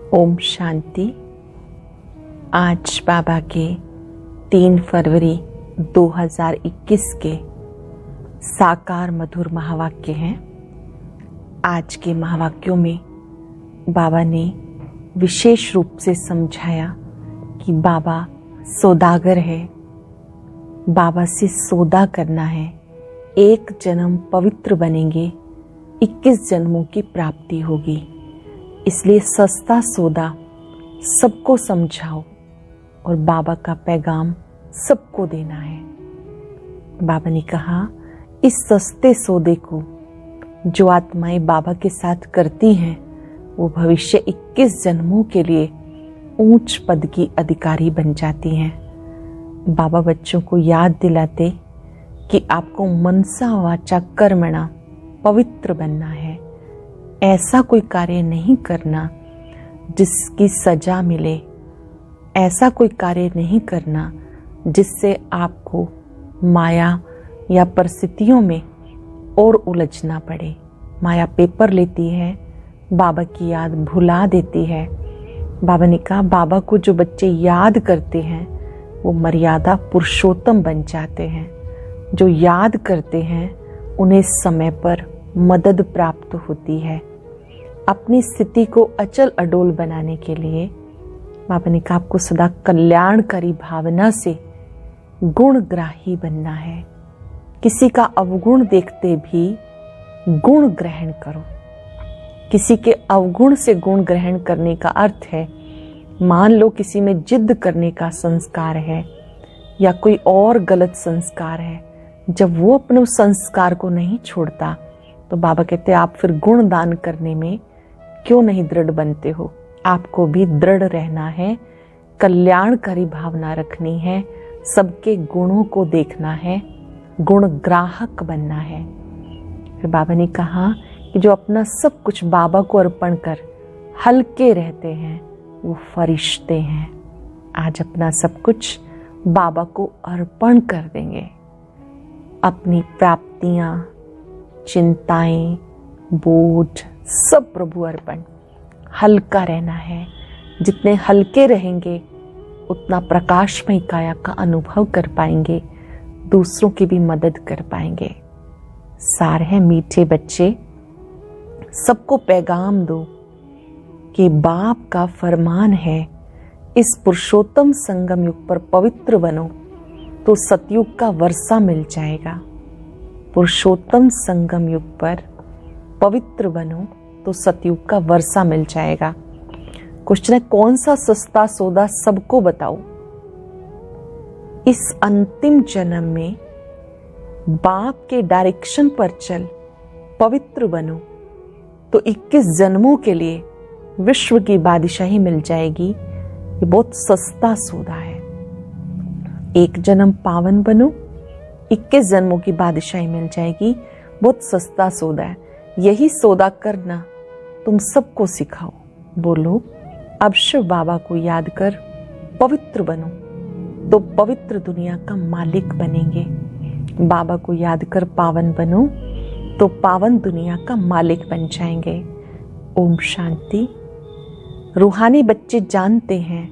ओम शांति। आज बाबा के 3 फरवरी 2021 के साकार मधुर महावाक्य हैं। आज के महावाक्यों में बाबा ने विशेष रूप से समझाया कि बाबा सौदागर है, बाबा से सौदा करना है। 1 जन्म पवित्र बनेंगे, 21 जन्मों की प्राप्ति होगी। इसलिए सस्ता सौदा सबको समझाओ और बाबा का पैगाम सबको देना है। बाबा ने कहा, इस सस्ते सौदे को जो आत्माएं बाबा के साथ करती हैं वो भविष्य 21 जन्मों के लिए ऊंच पद की अधिकारी बन जाती हैं। बाबा बच्चों को याद दिलाते कि आपको मनसा वाचा कर्मणा पवित्र बनना है। ऐसा कोई कार्य नहीं करना जिसकी सजा मिले, ऐसा कोई कार्य नहीं करना जिससे आपको माया या परिस्थितियों में और उलझना पड़े। माया पेपर लेती है, बाबा की याद भुला देती है। बाबा ने कहा, बाबा को जो बच्चे याद करते हैं वो मर्यादा पुरुषोत्तम बन जाते हैं। जो याद करते हैं उन्हें समय पर मदद प्राप्त होती है। अपनी स्थिति को अचल अडोल बनाने के लिए बाबा ने कहा, आपको सदा कल्याणकारी भावना से गुणग्राही बनना है। किसी का अवगुण देखते भी गुण ग्रहण करो। किसी के अवगुण से गुण ग्रहण करने का अर्थ है, मान लो किसी में जिद करने का संस्कार है या कोई और गलत संस्कार है, जब वो अपने उस संस्कार को नहीं छोड़ता तो बाबा कहते हैं, आप फिर गुण दान करने में क्यों नहीं दृढ़ बनते हो। आपको भी दृढ़ रहना है, कल्याणकारी भावना रखनी है, सबके गुणों को देखना है, गुण ग्राहक बनना है। फिर बाबा ने कहा कि जो अपना सब कुछ बाबा को अर्पण कर हल्के रहते हैं वो फरिश्ते हैं। आज अपना सब कुछ बाबा को अर्पण कर देंगे। अपनी प्राप्तियां, चिंताएं, बोझ सब प्रभु अर्पण। हल्का रहना है। जितने हल्के रहेंगे उतना प्रकाशमय काया का अनुभव कर पाएंगे, दूसरों की भी मदद कर पाएंगे। सार है मीठे बच्चे, सबको पैगाम दो कि बाप का फरमान है, इस पुरुषोत्तम संगम युग पर पवित्र बनो तो सतयुग का वर्षा मिल जाएगा। पुरुषोत्तम संगम युग पर पवित्र बनो तो सतयुग का वर्षा मिल जाएगा। क्वेश्चन है, कौन सा सस्ता सौदा सबको बताओ। इस अंतिम जन्म में बाप के डायरेक्शन पर चल पवित्र बनो तो 21 जन्मों के लिए विश्व की बादशाही मिल जाएगी। ये बहुत सस्ता सौदा है। 1 जन्म पावन बनो, 21 जन्मों की बादशाही मिल जाएगी। बहुत सस्ता सौदा है। यही सौदा करना तुम सबको सिखाओ। बोलो, अब शिव बाबा को याद कर पवित्र बनो तो पवित्र दुनिया का मालिक बनेंगे। बाबा को याद कर पावन बनो तो पावन दुनिया का मालिक बन जाएंगे। ओम शांति। रूहानी बच्चे जानते हैं,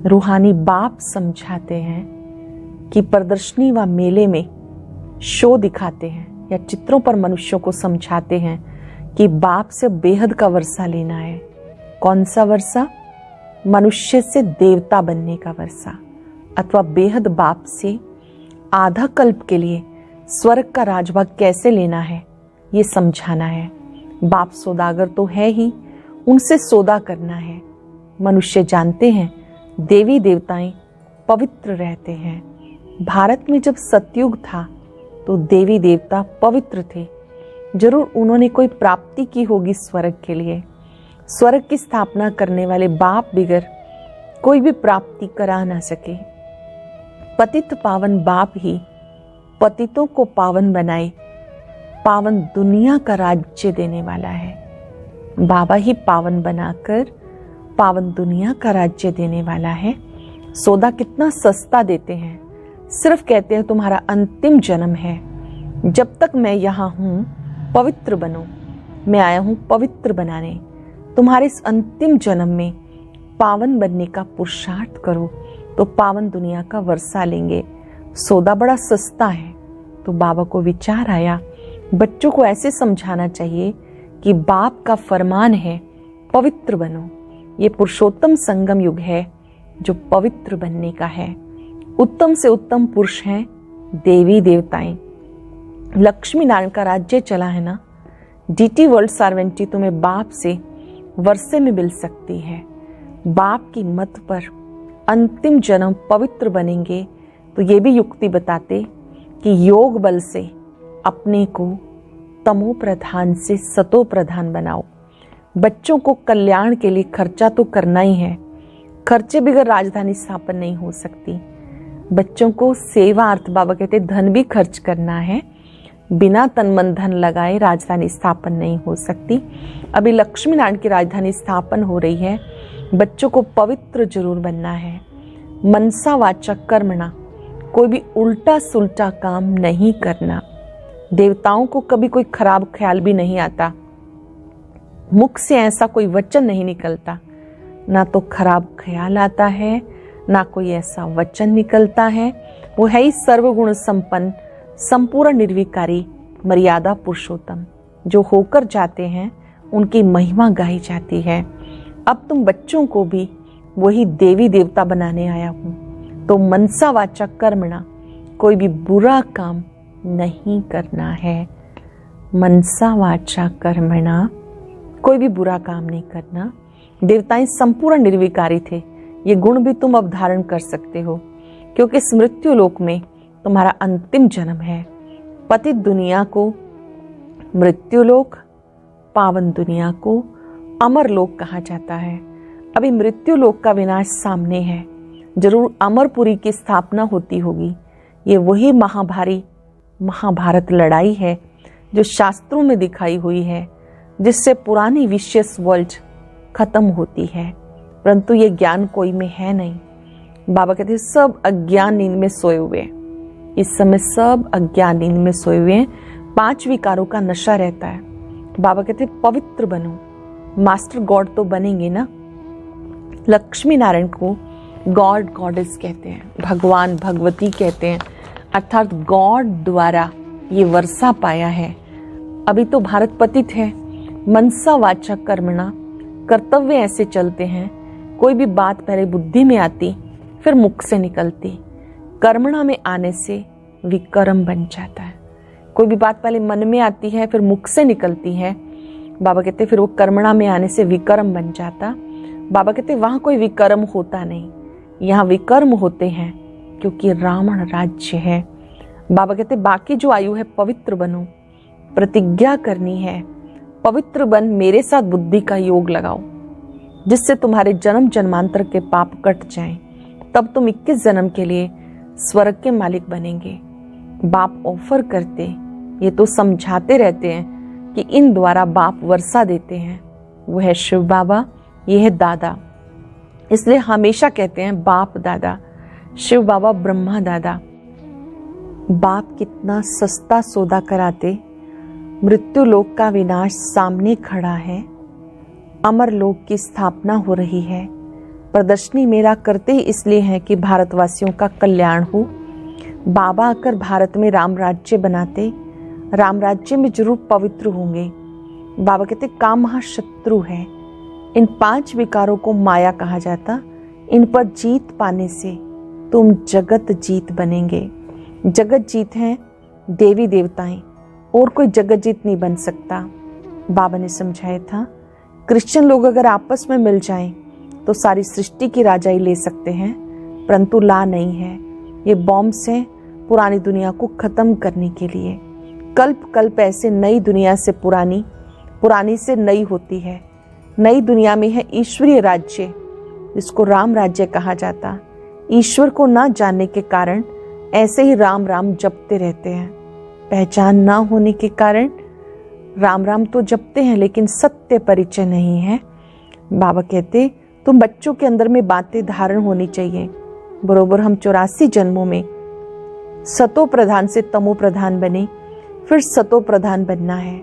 रूहानी बाप समझाते हैं कि प्रदर्शनी व मेले में शो दिखाते हैं या चित्रों पर मनुष्यों को समझाते हैं कि बाप से बेहद का वर्षा लेना है। कौन सा वर्षा? मनुष्य से देवता बनने का वर्षा, अथवा बेहद बाप से आधा कल्प के लिए स्वर्ग का राजभाग कैसे लेना है ये समझाना है। बाप सौदागर तो है ही, उनसे सौदा करना है। मनुष्य जानते हैं देवी देवताएं पवित्र रहते हैं। भारत में जब सतयुग था तो देवी देवता पवित्र थे। जरूर उन्होंने कोई प्राप्ति की होगी स्वर्ग के लिए। स्वर्ग की स्थापना करने वाले बाप बिगर कोई भी प्राप्ति करा ना सके। पतित पावन बाप ही पतितों को पावन बनाए, पावन दुनिया का राज्य देने वाला है। बाबा ही पावन बनाकर पावन दुनिया का राज्य देने वाला है। सौदा कितना सस्ता देते हैं। सिर्फ कहते हैं तुम्हारा अंतिम जन्म है, जब तक मैं यहाँ हूँ पवित्र बनो। मैं आया हूँ पवित्र बनाने। तुम्हारे इस अंतिम जन्म में पावन बनने का पुरुषार्थ करो तो पावन दुनिया का वर्षा लेंगे। सौदा बड़ा सस्ता है। तो बाबा को विचार आया, बच्चों को ऐसे समझाना चाहिए कि बाप का फरमान है पवित्र बनो। ये पुरुषोत्तम संगम युग है जो पवित्र बनने का है। उत्तम से उत्तम पुरुष हैं देवी देवताएं। लक्ष्मी नारायण का राज्य चला है ना। डीटी वर्ल्ड सार्वेंटी तुम्हें बाप से वर्षे में मिल सकती है। बाप की मत पर अंतिम जन्म पवित्र बनेंगे तो ये भी युक्ति बताते कि योग बल से अपने को तमो प्रधान से सतो प्रधान बनाओ। बच्चों को कल्याण के लिए खर्चा तो करना ही है। खर्चे बगैर राजधानी स्थापन नहीं हो सकती। बच्चों को सेवा अर्थ बाबा कहते धन भी खर्च करना है। बिना तन मन धन लगाए राजधानी स्थापन नहीं हो सकती। अभी लक्ष्मी नारायण की राजधानी स्थापन हो रही है। बच्चों को पवित्र जरूर बनना है। मनसा वाचा कर्मणा, कोई भी उल्टा सुल्टा काम नहीं करना। देवताओं को कभी कोई खराब ख्याल भी नहीं आता। मुख से ऐसा कोई वचन नहीं निकलता। ना तो खराब ख्याल आता है, ना कोई ऐसा वचन निकलता है। वो है ही सर्वगुण संपन्न, संपूर्ण निर्विकारी, मर्यादा पुरुषोत्तम। जो होकर जाते हैं उनकी महिमा गाई जाती है। अब तुम बच्चों को भी वही देवी देवता बनाने आया हूं। तो मनसा वाचा कर्मणा, कोई भी बुरा काम नहीं करना है। मनसा वाचा कर्मणा, कोई भी बुरा काम नहीं करना। देवताएं संपूर्ण निर्विकारी थे। ये गुण भी तुम अब धारण कर सकते हो क्योंकि इस मृत्यु लोक में तुम्हारा अंतिम जन्म है। पतित दुनिया को मृत्यु लोक, पावन दुनिया को अमर लोक कहा जाता है। अभी मृत्यु लोक का विनाश सामने है। जरूर अमरपुरी की स्थापना होती होगी। ये वही महाभारत लड़ाई है जो शास्त्रों में दिखाई हुई है, जिससे पुरानी विशियस वर्ल्ड खत्म होती है। परंतु ये ज्ञान कोई में है नहीं। बाबा कहते सब अज्ञान नींद में सोए हुए हैं। इस समय सब अज्ञान नींद में सोए हुए हैं। 5 विकारों का नशा रहता है। बाबा कहते पवित्र बनो। मास्टर गॉड तो बनेंगे ना। लक्ष्मी नारायण को गॉड गॉडेस कहते हैं, भगवान भगवती कहते हैं, अर्थात गॉड द्वारा ये वर्षा पाया है। अभी तो भारत पतित है। मनसा वाचा कर्मणा, कर्तव्य ऐसे चलते हैं। कोई भी बात पहले बुद्धि में आती फिर मुख से निकलती। कर्मणा में आने से विकर्म बन जाता है। कोई भी बात पहले मन में आती है फिर मुख से निकलती है। बाबा कहते फिर वो कर्मणा में आने से विकर्म बन जाता। बाबा कहते वहां कोई विकर्म होता नहीं, यहाँ विकर्म होते हैं क्योंकि रावण राज्य है। बाबा कहते बाकी जो आयु है पवित्र बनो। प्रतिज्ञा करनी है, पवित्र बन मेरे साथ बुद्धि का योग लगाओ, जिससे तुम्हारे जन्म जन्मांतर के पाप कट जाएं। तब तुम 21 जन्म के लिए स्वर्ग के मालिक बनेंगे। बाप ऑफर करते, ये तो समझाते रहते हैं कि इन द्वारा बाप वर्षा देते हैं। वो है शिव बाबा, ये है दादा। इसलिए हमेशा कहते हैं बाप दादा। शिव बाबा ब्रह्मा दादा। बाप कितना सस्ता सौदा कराते। मृत्यु लोक का विनाश सामने खड़ा है। अमर लोक की स्थापना हो रही है। प्रदर्शनी मेला करते ही इसलिए है कि भारतवासियों का कल्याण हो। बाबा आकर भारत में राम राज्य बनाते। राम राज्य में जरूर पवित्र होंगे। बाबा कहते काम महाशत्रु है। इन 5 विकारों को माया कहा जाता। इन पर जीत पाने से तुम जगत जीत बनेंगे। जगत जीत हैं देवी देवताएं, और कोई जगत जीत नहीं बन सकता। बाबा ने समझाया था क्रिश्चियन लोग अगर आपस में मिल जाएं तो सारी सृष्टि की राजाई ले सकते हैं, परंतु ला नहीं है। ये बॉम्ब्स हैं पुरानी दुनिया को खत्म करने के लिए। कल्प कल्प ऐसे नई दुनिया से पुरानी, पुरानी से नई होती है। नई दुनिया में है ईश्वरीय राज्य, जिसको राम राज्य कहा जाता। ईश्वर को ना जानने के कारण ऐसे ही राम राम जपते रहते हैं। पहचान ना होने के कारण राम राम तो जपते हैं, लेकिन सत्य परिचय नहीं है। बाबा कहते तुम बच्चों के अंदर में बातें धारण होनी चाहिए। बरोबर हम 84 जन्मों में सतो प्रधान से तमो प्रधान बने, फिर सतो प्रधान बनना है।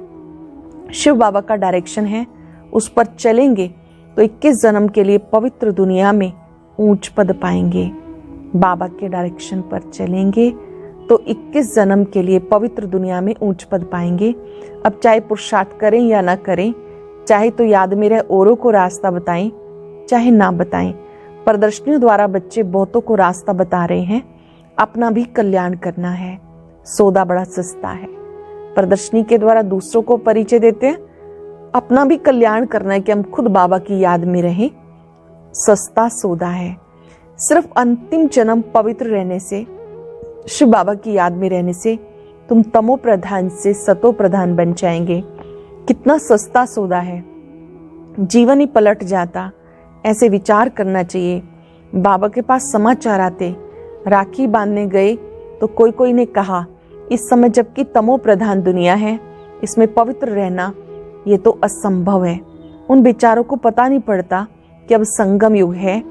शिव बाबा का डायरेक्शन है उस पर चलेंगे तो 21 जन्म के लिए पवित्र दुनिया में ऊंच पद पाएंगे। बाबा के डायरेक्शन पर चलेंगे तो 21 जन्म के लिए पवित्र दुनिया में ऊंच पद पाएंगे। अब चाहे पुरुषार्थ करें या ना करें, चाहे तो याद में रह औरों को रास्ता बताएं, चाहे ना बताएं, प्रदर्शनियों द्वारा बच्चे बहुतों को रास्ता बता रहे हैं। अपना भी कल्याण करना है, सौदा बड़ा सस्ता है। प्रदर्शनी के द्वारा दूसरों को परिचय देते हैं, अपना भी कल्याण करना है कि हम खुद बाबा की याद में रहें, सस्ता सौदा है। सिर्फ अंतिम जन्म पवित्र रहने से, शिव बाबा की याद में रहने से तुम तमो प्रधान से सतो प्रधान बन जाएंगे। कितना सस्ता सौदा है, जीवन ही पलट जाता। ऐसे विचार करना चाहिए। बाबा के पास समाचार आते, राखी बांधने गए तो कोई ने कहा इस समय जबकि तमो प्रधान दुनिया है, इसमें पवित्र रहना ये तो असंभव है। उन बेचारों को पता नहीं पड़ता कि अब संगम युग है,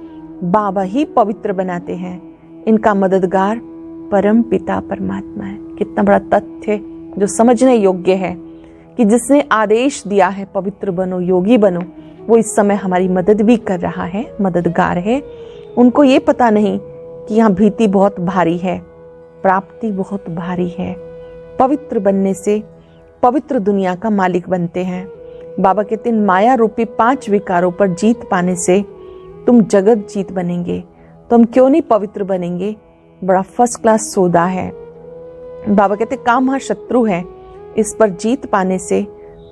बाबा ही पवित्र बनाते हैं। इनका मददगार परम पिता परमात्मा है। कितना बड़ा तथ्य जो समझने योग्य है कि जिसने आदेश दिया है पवित्र बनो, योगी बनो, वो इस समय हमारी मदद भी कर रहा है, मददगार है। उनको ये पता नहीं कि यहाँ भीति बहुत भारी है, प्राप्ति बहुत भारी है। पवित्र बनने से पवित्र दुनिया का मालिक बनते हैं। बाबा कहते हैं माया रूपी 5 विकारों पर जीत पाने से तुम जगत जीत बनेंगे। तो हम क्यों नहीं पवित्र बनेंगे? बड़ा फर्स्ट क्लास सौदा है। बाबा कहते काम महाशत्रु है, इस पर जीत पाने से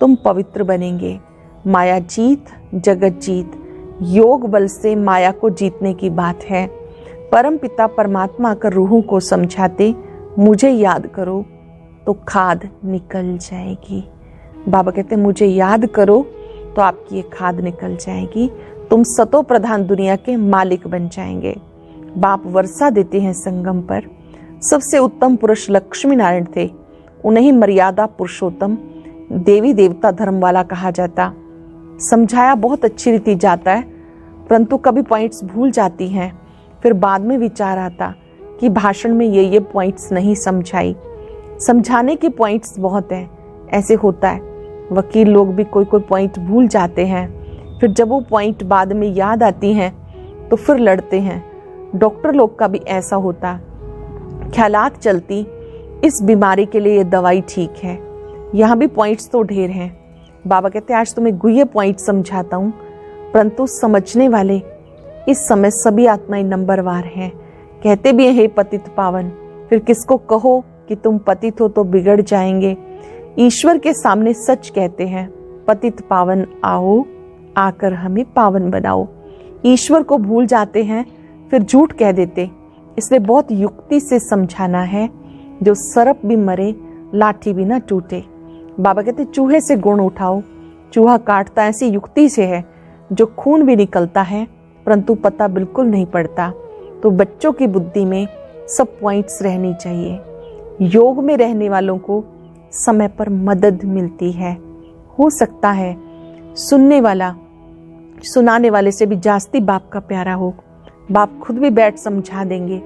तुम पवित्र बनेंगे। माया जीत, जगत जीत, योग बल से माया को जीतने की बात है। परम पिता परमात्मा आकर रूहों को समझाते, मुझे याद करो तो खाद निकल जाएगी। बाबा कहते मुझे याद करो तो आपकी ये खाद निकल जाएगी, तुम सतो प्रधान दुनिया के मालिक बन जाएंगे। बाप वर्षा देते हैं संगम पर। सबसे उत्तम पुरुष लक्ष्मी नारायण थे, उन्हें मर्यादा पुरुषोत्तम देवी देवता धर्म वाला कहा जाता। समझाया बहुत अच्छी रीति जाता है, परंतु कभी पॉइंट्स भूल जाती हैं। फिर बाद में विचार आता कि भाषण में ये पॉइंट्स नहीं समझाई। समझाने के पॉइंट्स बहुत हैं। ऐसे होता है, वकील लोग भी कोई पॉइंट भूल जाते हैं, फिर जब वो पॉइंट बाद में याद आती हैं तो फिर लड़ते हैं। डॉक्टर लोग का भी ऐसा होता, ख्यालात चलती इस बीमारी के लिए ये दवाई ठीक है। यहाँ भी पॉइंट्स तो ढेर हैं। बाबा कहते हैं आज तुम्हें गुह्य पॉइंट समझाता हूँ, परंतु समझने वाले इस समय सभी आत्माएं नंबरवार हैं। कहते भी हैं हे पतित पावन, फिर किसको कहो कि तुम पतित हो तो बिगड़ जाएंगे। ईश्वर के सामने सच कहते हैं, पतित पावन आओ, आकर हमें पावन बनाओ। ईश्वर को भूल जाते हैं, फिर झूठ कह देते। इसलिए बहुत युक्ति से समझाना है, जो सरप भी मरे लाठी भी ना टूटे। बाबा कहते चूहे से गुण उठाओ, चूहा काटता ऐसी युक्ति से है, जो खून भी निकलता है परंतु पता बिल्कुल नहीं पड़ता। तो बच्चों की बुद्धि में सब पॉइंट्स रहनी चाहिए। योग में रहने वालों को समय पर मदद मिलती है। हो सकता है सुनने वाला सुनाने वाले से भी जास्ती बाप का प्यारा हो, बाप खुद भी बैठ समझा देंगे।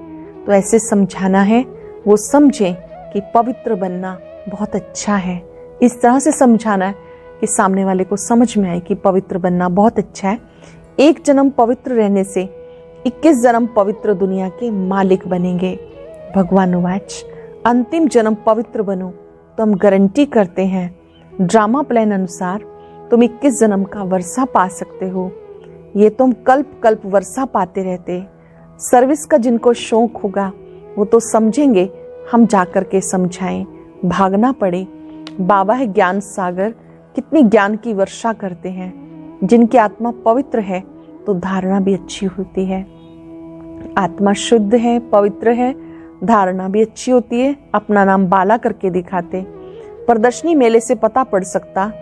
तो ऐसे समझाना है वो समझे कि पवित्र बनना बहुत अच्छा है। इस तरह से समझाना है कि सामने वाले को समझ में आए कि पवित्र बनना बहुत अच्छा है। एक जन्म पवित्र रहने से 21 जन्म पवित्र दुनिया के मालिक बनेंगे। भगवान वाच अंतिम जन्म पवित्र बनो तो हम गारंटी करते हैं ड्रामा प्लान अनुसार तुम 21 जन्म का वर्षा पा सकते हो। ये तुम कल्प कल्प वर्षा पाते रहते। सर्विस का जिनको शौक होगा वो तो समझेंगे, हम जाकर के समझाएं, भागना पड़े। बाबा है ज्ञान सागर, कितनी ज्ञान की वर्षा करते हैं। जिनकी आत्मा पवित्र है तो धारणा भी अच्छी होती है। आत्मा शुद्ध है, पवित्र है, धारणा भी अच्छी होती है। अपना नाम बाला करके दिखाते। प्रदर्शनी मेले से पता पड़ सकता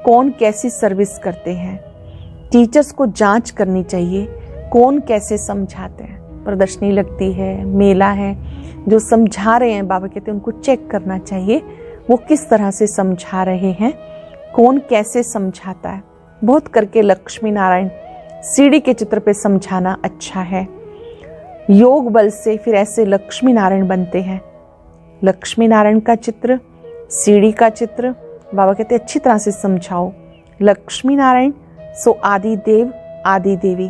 कौन कैसी सर्विस करते हैं। टीचर्स को जांच करनी चाहिए कौन कैसे समझाते हैं। प्रदर्शनी लगती है, मेला है, जो समझा रहे हैं बाबा कहते हैं उनको चेक करना चाहिए वो किस तरह से समझा रहे हैं, कौन कैसे समझाता है। बहुत करके लक्ष्मी नारायण सीढ़ी के चित्र पे समझाना अच्छा है। योग बल से फिर ऐसे लक्ष्मी नारायण बनते हैं। लक्ष्मी नारायण का चित्र, सीढ़ी का चित्र, बाबा कहते अच्छी तरह से समझाओ। लक्ष्मी नारायण सो आदि देव आदि देवी।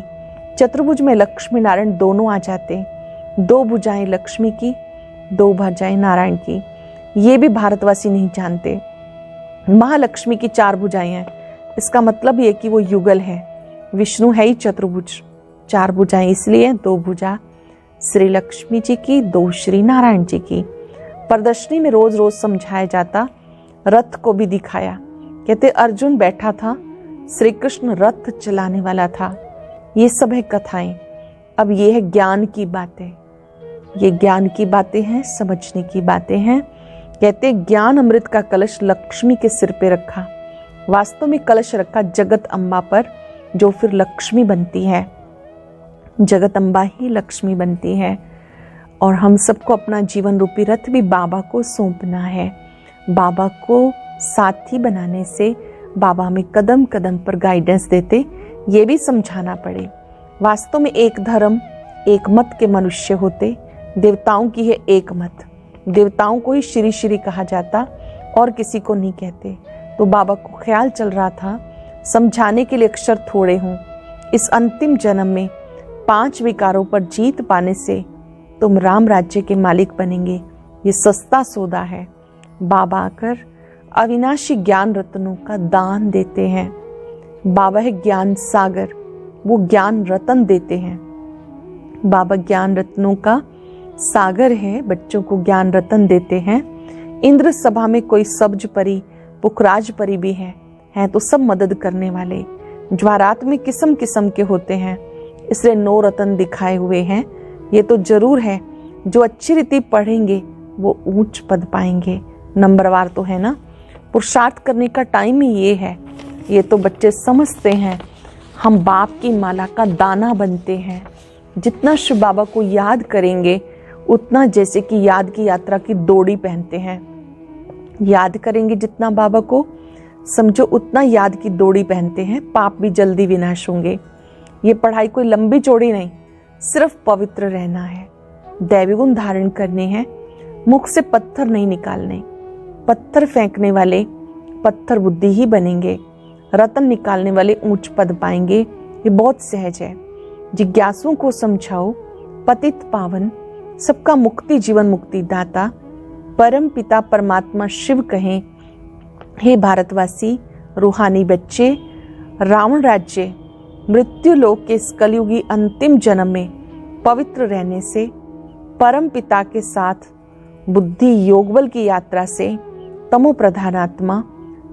चतुर्भुज में लक्ष्मी नारायण दोनों आ जाते हैं। 2 भुजाएं लक्ष्मी की, 2 भुजाएं नारायण की। ये भी भारतवासी नहीं जानते। महालक्ष्मी की 4 भुजाएं हैं, इसका मतलब ये कि वो युगल है। विष्णु है ही चतुर्भुज, 4 भुजाएं इसलिए 2 भुजा श्री लक्ष्मी जी की, 2 श्री नारायण जी की। प्रदर्शनी में रोज रोज समझाया जाता, रथ को भी दिखाया। कहते अर्जुन बैठा था, श्री कृष्ण रथ चलाने वाला था। ये सब है कथाएं। अब ये है ज्ञान की बातें, ये ज्ञान की बातें हैं, समझने की बातें हैं। कहते ज्ञान अमृत का कलश लक्ष्मी के सिर पे रखा। वास्तव में कलश रखा जगत अम्बा पर, जो फिर लक्ष्मी बनती है। जगत अम्बा ही लक्ष्मी बनती है। और हम सबको अपना जीवन रूपी रथ भी बाबा को सौंपना है। बाबा को साथी बनाने से बाबा हमें कदम कदम पर गाइडेंस देते, ये भी समझाना पड़े। वास्तव में एक धर्म एक मत के मनुष्य होते, देवताओं की है एक मत। देवताओं को ही श्री श्री कहा जाता और किसी को नहीं कहते। तो बाबा को ख्याल चल रहा था समझाने के लिए अक्षर थोड़े हों। इस अंतिम जन्म में 5 विकारों पर जीत पाने से तुम राम राज्य के मालिक बनेंगे। ये सस्ता सौदा है। बाबा आकर अविनाशी ज्ञान रत्नों का दान देते हैं। बाबा है ज्ञान सागर, वो ज्ञान रत्न देते हैं। बाबा ज्ञान रत्नों का सागर है, बच्चों को ज्ञान रत्न देते हैं। इंद्र सभा में कोई सब्ज परी पुखराज परी भी है तो सब मदद करने वाले। ज्वारात में किस्म किस्म के होते हैं, इसलिए 9 रत्न दिखाए हुए हैं। ये तो जरूर है, जो अच्छी रीति पढ़ेंगे वो ऊंच पद पाएंगे। नंबरवार तो है ना। पुरुषार्थ करने का टाइम ही ये है। ये तो बच्चे समझते हैं। हम बाप की माला का दाना बनते हैं। जितना शिव बाबा को याद करेंगे उतना, जैसे कि याद की यात्रा की डोरी पहनते हैं। याद करेंगे जितना बाबा को, समझो उतना याद की डोरी पहनते हैं। पाप भी जल्दी विनाश होंगे। ये पढ़ाई कोई लंबी चौड़ी नहीं, सिर्फ पवित्र रहना है, दैवी गुण धारण करने हैं। मुख से पत्थर नहीं निकालने। पत्थर फेंकने वाले पत्थर बुद्धि ही बनेंगे। रत्न निकालने वाले ऊंच पद पाएंगे। ये बहुत सहज है। जिज्ञासुओं को समझाओ, पतित पावन सबका मुक्ति जीवन मुक्ति दाता परम पिता परमात्मा शिव कहें, हे भारतवासी रूहानी बच्चे, रावण राज्य मृत्यु लोक के इस कलयुगी अंतिम जन्म में पवित्र रहने से, परम पिता के साथ बुद्धि योगबल की यात्रा से तमो प्रधान आत्मा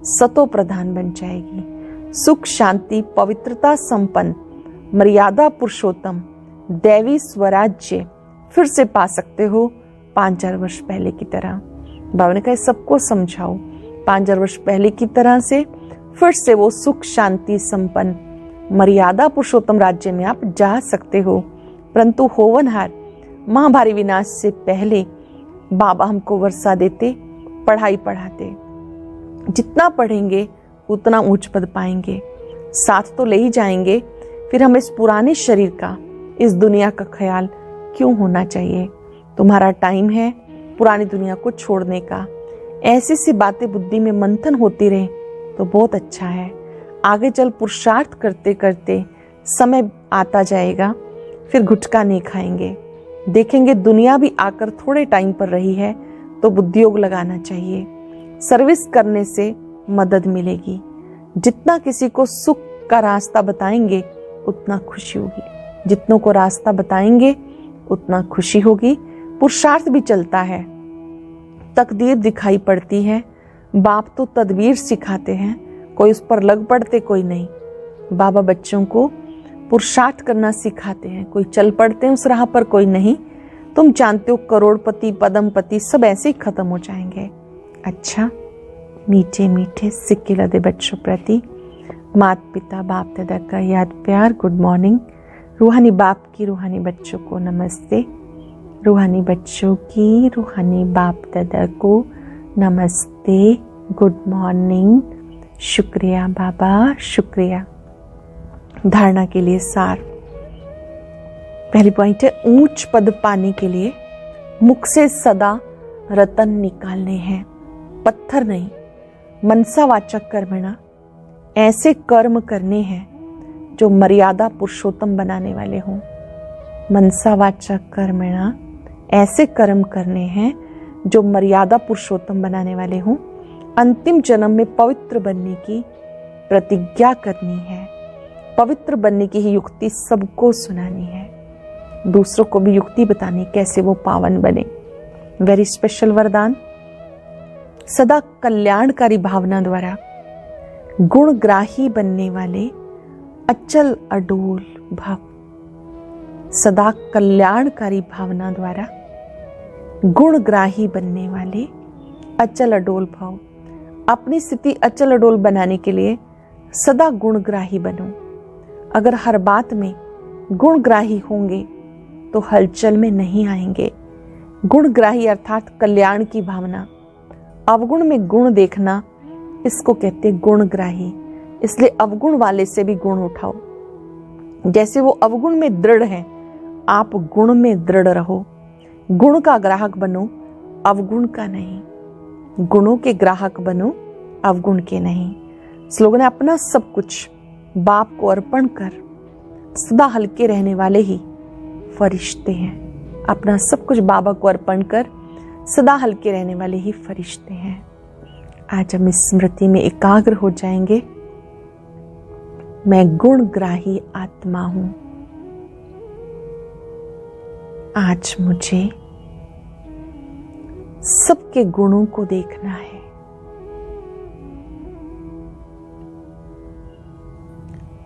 सतो प्रधान बन जाएगी। सुख शांति पवित्रता संपन्न मर्यादा पुरुषोत्तम दैवी स्वराज्य फिर से पा सकते हो 5000 वर्ष पहले की तरह। बाबा ने कहा सबको समझाओ, 5000 वर्ष पहले की तरह से फिर से वो सुख शांति संपन्न मर्यादा पुरुषोत्तम राज्य में आप जा सकते हो। परंतु होवनहार महाभारी विनाश से पहले बाबा हमको वर्षा देते, पढ़ाई पढ़ाते। जितना पढ़ेंगे उतना ऊंच पद पाएंगे। साथ तो ले ही जाएंगे, फिर हमें इस पुराने शरीर का, इस दुनिया का ख्याल क्यों होना चाहिए। तुम्हारा टाइम है पुरानी दुनिया को छोड़ने का। ऐसी सी बातें बुद्धि में मंथन होती रहे तो बहुत अच्छा है। आगे चल पुरुषार्थ करते करते समय आता जाएगा, फिर गुटखा नहीं खाएंगे। देखेंगे दुनिया भी आकर थोड़े टाइम पर रही है तो बुद्धियोग लगाना चाहिए। सर्विस करने से मदद मिलेगी। जितना किसी को सुख का रास्ता बताएंगे उतना खुशी होगी। जितनों को रास्ता बताएंगे उतना खुशी होगी। पुरुषार्थ भी चलता है, तकदीर दिखाई पड़ती है। बाप तो तदबीर सिखाते हैं, कोई उस पर लग पड़ते कोई नहीं। बाबा बच्चों को पुरुषार्थ करना सिखाते हैं, कोई चल पड़ते हैं उस राह पर कोई नहीं। तुम जानते हो करोड़पति पदमपति सब ऐसे ही खत्म हो जाएंगे। अच्छा, मीठे मीठे सिक्के लदे बच्चों प्रति माता पिता बाप दादा का याद प्यार गुड मॉर्निंग। रूहानी बाप की रूहानी बच्चों को नमस्ते। रूहानी बच्चों की रूहानी बाप दादा को नमस्ते, गुड मॉर्निंग। शुक्रिया बाबा, शुक्रिया। धारणा के लिए सार। पहली पॉइंट है, ऊंच पद पाने के लिए मुख से सदा रतन निकालने हैं, पत्थर नहीं। मनसावाचक कर्मणा, ऐसे कर्म करने हैं जो मर्यादा पुरुषोत्तम बनाने वाले हों। मनसा वाचा कर्मणा, ऐसे कर्म करने हैं जो मर्यादा पुरुषोत्तम बनाने वाले हों। अंतिम जन्म में पवित्र बनने की प्रतिज्ञा करनी है। पवित्र बनने की ही युक्ति सबको सुनानी है, दूसरों को भी युक्ति बतानी कैसे वो पावन बने। वेरी स्पेशल वरदान, सदा कल्याणकारी भावना द्वारा गुणग्राही बनने वाले अचल अडोल भव। सदा कल्याणकारी भावना द्वारा गुणग्राही बनने वाले अचल अडोल भव। अपनी स्थिति अचल अडोल बनाने के लिए सदा गुणग्राही बनो। अगर हर बात में गुणग्राही होंगे तो हलचल में नहीं आएंगे। गुणग्राही अर्थात कल्याण की भावना। अवगुण में गुण देखना, इसको कहते गुणग्राही। इसलिए अवगुण वाले से भी गुण उठाओ। जैसे वो अवगुण में दृढ़ है, आप गुण में दृढ़ रहो। गुण का ग्राहक बनो, अवगुण का नहीं। गुणों के ग्राहक बनो, अवगुण के नहीं। स्लोगन है, अपना सब कुछ बाप को अर्पण कर सदा हल्के रहने वाले ही फरिश्ते हैं। अपना सब कुछ बाबा को अर्पण कर सदा हल्के रहने वाले ही फरिश्ते हैं। आज हम इस स्मृति में एकाग्र हो जाएंगे। मैं गुणग्राही आत्मा हूं। आज मुझे सबके गुणों को देखना है।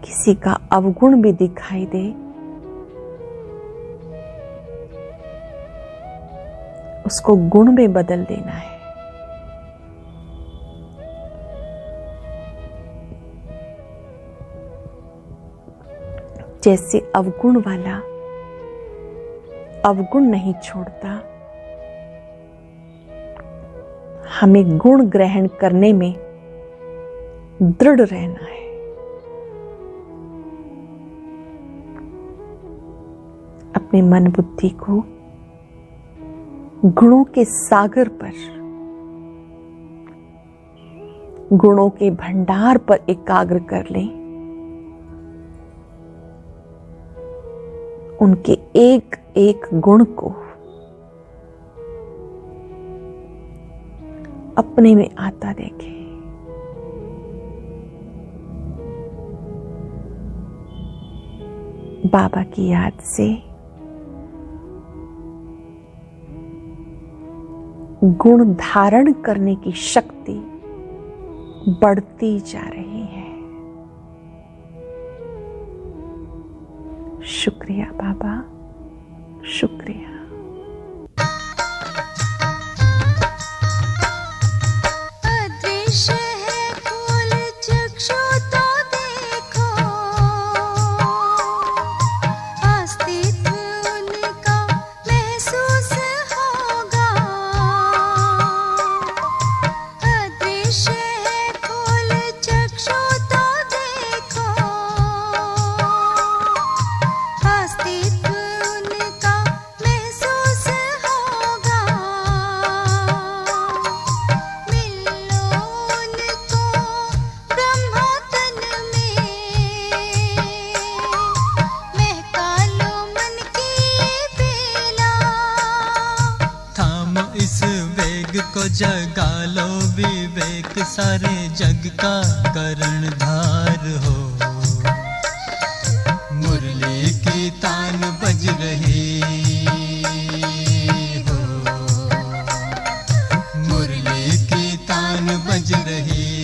किसी का अवगुण भी दिखाई दे, उसको गुण में बदल देना है। जैसे अवगुण वाला अवगुण नहीं छोड़ता, हमें गुण ग्रहण करने में दृढ़ रहना है। अपने मन बुद्धि को गुणों के सागर पर, गुणों के भंडार पर एकाग्र कर लें। उनके एक एक गुण को अपने में आता देखें। बाबा की याद से गुण धारण करने की शक्ति बढ़ती जा रही है। शुक्रिया बाबा, शुक्रिया। जगा लो विवेक, सारे जग का कर्णधार हो। मुरली की तान बज रही हो, मुरली की तान बज रही